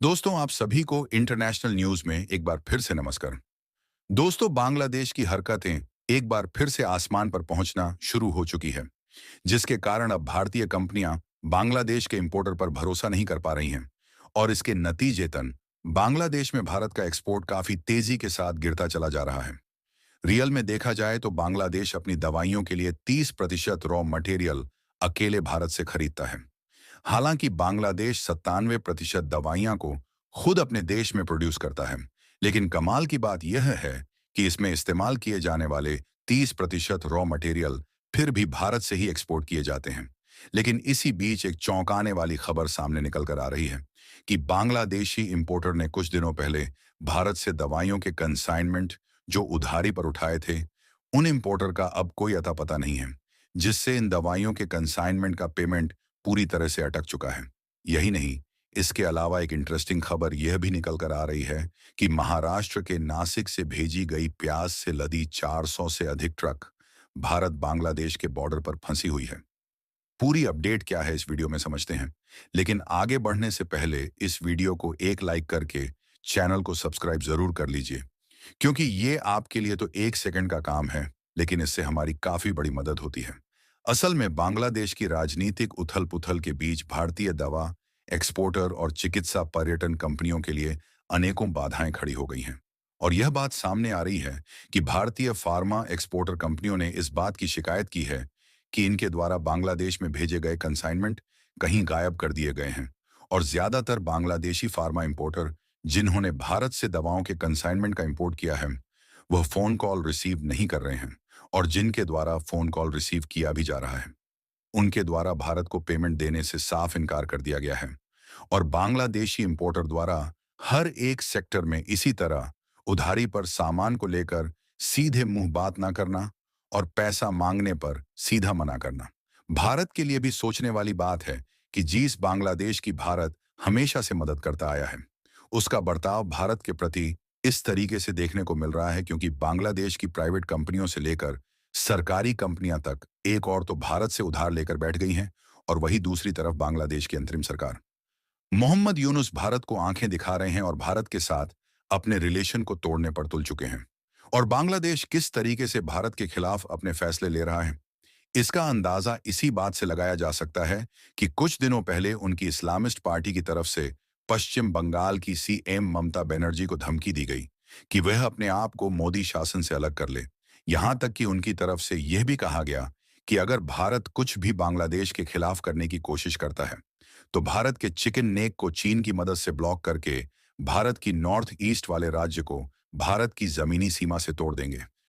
दोस्तों, आप सभी को इंटरनेशनल न्यूज में एक बार फिर से नमस्कार। दोस्तों, बांग्लादेश की हरकतें एक बार फिर से आसमान पर पहुंचना शुरू हो चुकी है, जिसके कारण अब भारतीय कंपनियां बांग्लादेश के इंपोर्टर पर भरोसा नहीं कर पा रही हैं। और इसके नतीजेतन बांग्लादेश में भारत का एक्सपोर्ट काफी तेजी के साथ गिरता चला जा रहा है। रियल में देखा जाए तो बांग्लादेश अपनी दवाइयों के लिए 30% रॉ मटेरियल अकेले भारत से खरीदता है। हालांकि बांग्लादेश 97% दवाइयां को खुद अपने देश में प्रोड्यूस करता है, लेकिन कमाल की बात यह है कि इसमें इस्तेमाल किए जाने वाले 30% रॉ मटेरियल फिर भी भारत से ही एक्सपोर्ट किए जाते हैं। लेकिन इसी बीच एक चौंकाने वाली खबर सामने निकल कर आ रही है कि बांग्लादेशी इंपोर्टर ने कुछ दिनों पहले भारत से दवाइयों के कंसाइनमेंट जो उधारी पर उठाए थे, उन इंपोर्टर का अब कोई अता पता नहीं है, जिससे इन दवाइयों के कंसाइनमेंट का पेमेंट पूरी तरह से अटक चुका है। यही नहीं, इसके अलावा एक इंटरेस्टिंग खबर यह भी निकल कर आ रही है कि महाराष्ट्र के नासिक से भेजी गई प्याज से लदी 400 से अधिक ट्रक भारत बांग्लादेश के बॉर्डर पर फंसी हुई है। पूरी अपडेट क्या है इस वीडियो में समझते हैं, लेकिन आगे बढ़ने से पहले इस वीडियो को एक लाइक करके चैनल को सब्सक्राइब जरूर कर लीजिए, क्योंकि ये आपके लिए तो 1 सेकंड का काम है, लेकिन इससे हमारी काफी बड़ी मदद होती है। असल में बांग्लादेश की राजनीतिक उथल-पुथल के बीच भारतीय दवा, एक्सपोर्टर और चिकित्सा पर्यटन कंपनियों के लिए अनेकों बाधाएं खड़ी हो गई हैं। और यह बात सामने आ रही है कि भारतीय फार्मा एक्सपोर्टर कंपनियों ने इस बात की शिकायत की है कि इनके द्वारा बांग्लादेश में भेजे गए कंसाइनमेंट कहीं गायब कर दिए गए हैं। और ज्यादातर बांग्लादेशी फार्मा इंपोर्टर जिन्होंने भारत से दवाओं के कंसाइनमेंट का इंपोर्ट किया है, वह फोन कॉल रिसीव नहीं कर रहे हैं, और जिनके द्वारा फोन कॉल रिसीव किया भी जा रहा है, उनके द्वारा भारत को पेमेंट देने से साफ इनकार कर दिया गया है। और बांग्लादेशी इंपोर्टर द्वारा हर एक सेक्टर में इसी तरह उधारी पर सामान को लेकर सीधे मुंह बात ना करना और पैसा मांगने पर सीधा मना करना। भारत के लिए भी सोचने वाली बात है कि जिस बांग्लादेश की भारत हमेशा से मदद करता आया है, उसका बर्ताव भारत के प्रति इस तरीके से देखने को मिल रहा है, क्योंकि बांग्लादेश की प्राइवेट कंपनियों से लेकर सरकारी कंपनियां तक एक और तो भारत से उधार लेकर बैठ गई हैं, और वही दूसरी तरफ बांग्लादेश की अंतरिम सरकार मोहम्मद यूनुस भारत को आंखें दिखा रहे हैं और भारत के साथ अपने रिलेशन को तोड़ने पर तुल चुके हैं। और बांग्लादेश किस तरीके से भारत के खिलाफ अपने फैसले ले रहा है, इसका अंदाजा इसी बात से लगाया जा सकता है कि कुछ दिनों पहले उनकी इस्लामिस्ट पार्टी की तरफ से पश्चिम बंगाल की सीएम ममता बनर्जी को धमकी दी गई कि वह अपने आप को मोदी शासन से अलग कर ले। यहां तक कि उनकी तरफ से यह भी कहा गया कि अगर भारत कुछ भी बांग्लादेश के खिलाफ करने की कोशिश करता है, तो भारत के चिकन नेक को चीन की मदद से ब्लॉक करके भारत की नॉर्थ ईस्ट वाले राज्य को भारत की जमीनी सीमा से तोड़ देंगे।